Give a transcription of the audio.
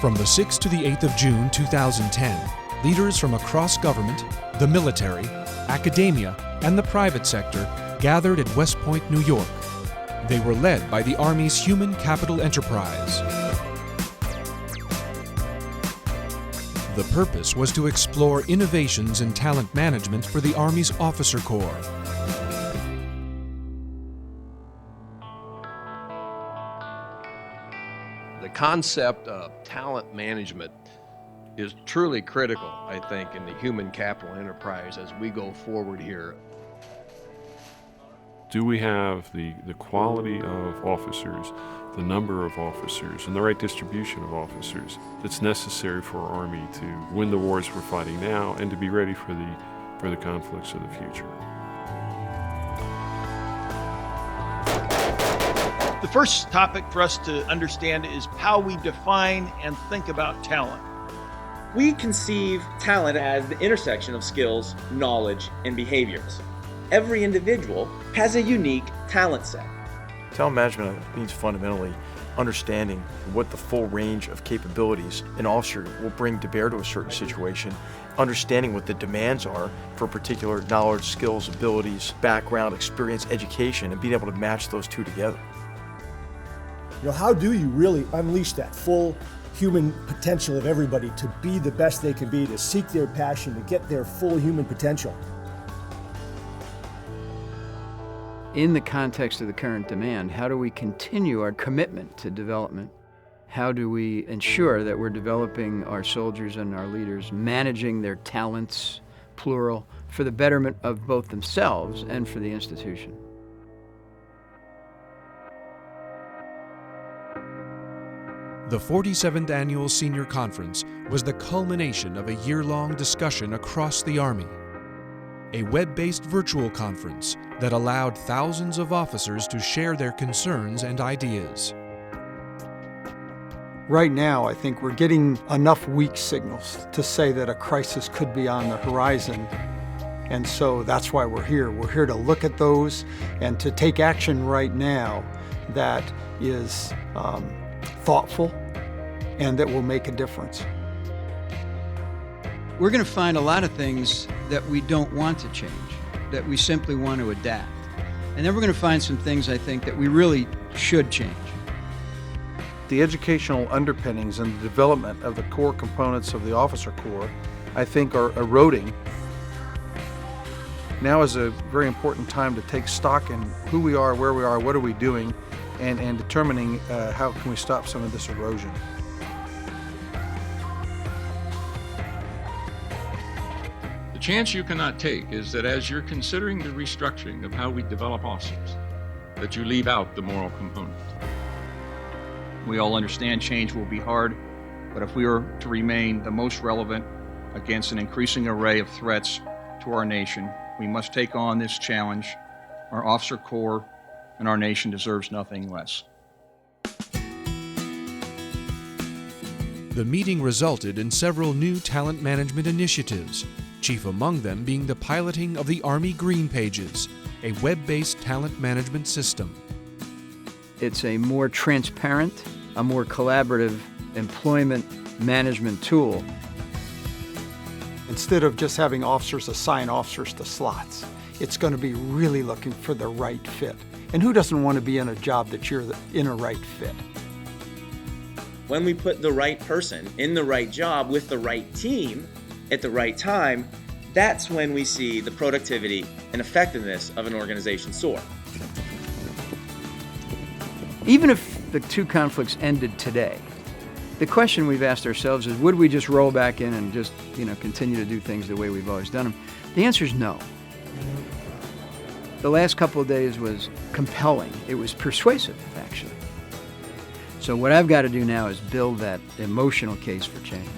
From the 6th to the 8th of June 2010, leaders from across government, the military, academia, and the private sector gathered at West Point, New York. They were led by the Army's Human Capital Enterprise. The purpose was to explore innovations in talent management for the Army's officer corps. The concept of talent management is truly critical, I think, in the human capital enterprise as we go forward here. Do we have the quality of officers, the number of officers, and the right distribution of officers that's necessary for our Army to win the wars we're fighting now and to be ready for the conflicts of the future? The first topic for us to understand is how we define and think about talent. We conceive talent as the intersection of skills, knowledge, and behaviors. Every individual has a unique talent set. Talent management means fundamentally understanding what the full range of capabilities an officer will bring to bear to a certain situation, understanding what the demands are for particular knowledge, skills, abilities, background, experience, education, and being able to match those two together. You know, how do you really unleash that full human potential of everybody to be the best they can be, to seek their passion, to get their full human potential? In the context of the current demand, how do we continue our commitment to development? How do we ensure that we're developing our soldiers and our leaders, managing their talents, plural, for the betterment of both themselves and for the institution? The 47th Annual Senior Conference was the culmination of a year-long discussion across the Army. A web-based virtual conference that allowed thousands of officers to share their concerns and ideas. Right now, I think we're getting enough weak signals to say that a crisis could be on the horizon. And so that's why we're here. We're here to look at those and to take action right now that is thoughtful and that will make a difference. We're going to find a lot of things that we don't want to change, that we simply want to adapt. And then we're going to find some things, I think, that we really should change. The educational underpinnings and the development of the core components of the officer corps, I think, are eroding. Now is a very important time to take stock in who we are, where we are, what are we doing, and determining how can we stop some of this erosion. The chance you cannot take is that as you're considering the restructuring of how we develop officers, that you leave out the moral component. We all understand change will be hard, but if we are to remain the most relevant against an increasing array of threats to our nation, we must take on this challenge. Our officer corps and our nation deserves nothing less. The meeting resulted in several new talent management initiatives, chief among them being the piloting of the Army Green Pages, a web-based talent management system. It's a more transparent, a more collaborative employment management tool. Instead of just having officers assign officers to slots, it's going to be really looking for the right fit. And who doesn't want to be in a job that you're in a right fit? When we put the right person in the right job with the right team at the right time, that's when we see the productivity and effectiveness of an organization soar. Even if the two conflicts ended today, the question we've asked ourselves is, would we just roll back in and just, continue to do things the way we've always done them? The answer is no. The last couple of days was compelling. It was persuasive, actually. So what I've got to do now is build that emotional case for change.